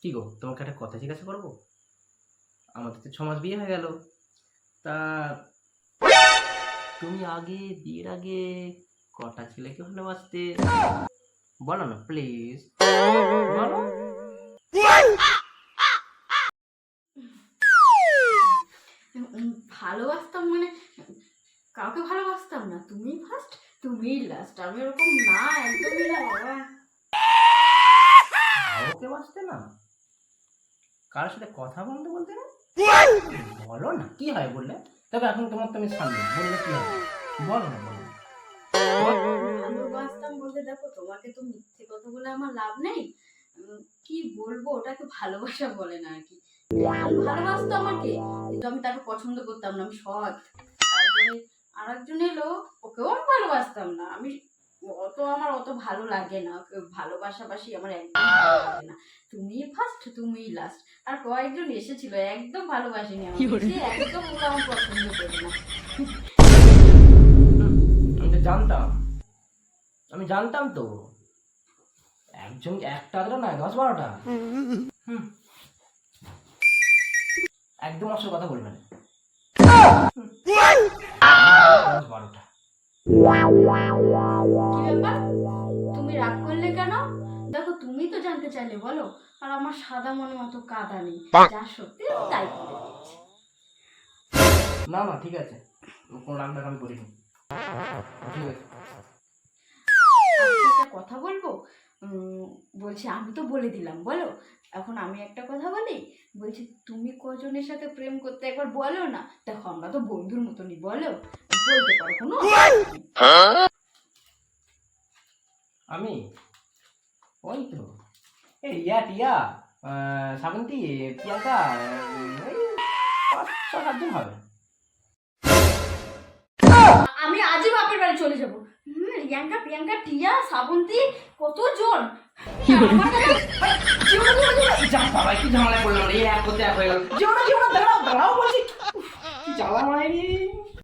কি গো, তোমাকে একটা কথা জিজ্ঞাসা করবো? আমাদের তো 6 মাস বিয়ে হয়ে গেল। তা তুমি বিয়ের আগে কটা ছেলেকে ভালোবাসতে? বলো না প্লিজ, বলো। ভালোবাসতাম মানে কাউকে ভালোবাসতাম না, তুমিই ফার্স্ট তুমিই লাস্ট। আমি ওরকম না, একদমই না বাবা। কাউকে বাসতে না? কারোর সাথে কথা বলতে বলতে না? বলো না কি হয় বললে। তবে এখন তোমার তো আমি সামনে বললে কি হবে, বলো না বলো। ভালোবাসতাম বলতে দেখো, তোমাকে তো মিথ্যে কথা বলে আমার লাভ নেই। কি বলবো, ওটাকে ভালোবাসা বলে না আর কি। ভালোবাসতো আমাকে, কিন্তু আমি তাকে পছন্দ করতাম না, আমি সৎ। তারপরে আর একজন এলো, ওকেও আমি ভালোবাসতাম না। আমার অত ভালো লাগে না ওকে, ভালোবাসাবাসি আমার একদম ভালো লাগে না। তুমি ফার্স্ট তুমিই লাস্ট। আর কয়েকজন এসেছিল, একদম ভালোবাসিনি আমাকে, সে একদম ওরা আমার পছন্দ করে না। আমি তো জানতাম, আমি জানতাম তো। একজন একটা আধটা নয়, 10-12টা। একদম আসল কথা বলবেন। 10-12টা। কি ব্যাপার, তুমি রাগ করলে কেন? দেখো, তুমি তো জানতে চাইলে বলো। আর আমার সাদা মনে অত কাদা নেই, যা সত্যি আমি তাই বলে দিচ্ছি। না না ঠিক আছে, কোনো নাম ডাক আমি করিনি। ঠিক আছে। আচ্ছা, একটা কথা বলবো। বলছি, আমি তো বলে দিলাম, বলো। এখন আমি একটা কথা বলি। বলছি, তুমি কজনের সাথে প্রেম করতে একবার বলো না। দেখো, আমরা তো বন্ধুর মতনই, বলো। বলতে পারো, কোনো অসুবিধা নেই। আমি ওই তো এই রিয়া টিয়া, শ্রাবন্তী, প্রিয়াঙ্কা, ওই 5-6-7 জন হবে। আমি আজই বাপের বাড়ি চলে যাবো। রিয়াঙ্কা, প্রিয়াঙ্কা, টিয়া, শ্রাবন্তী, কতজন! আমার কাছে যা বাবা, কি ঝামেলা করলাম রে, এক করতে এক হয়ে গেল। যেও না দাঁড়াও দাঁড়াও বলছি। কি জ্বালা মায়েরি।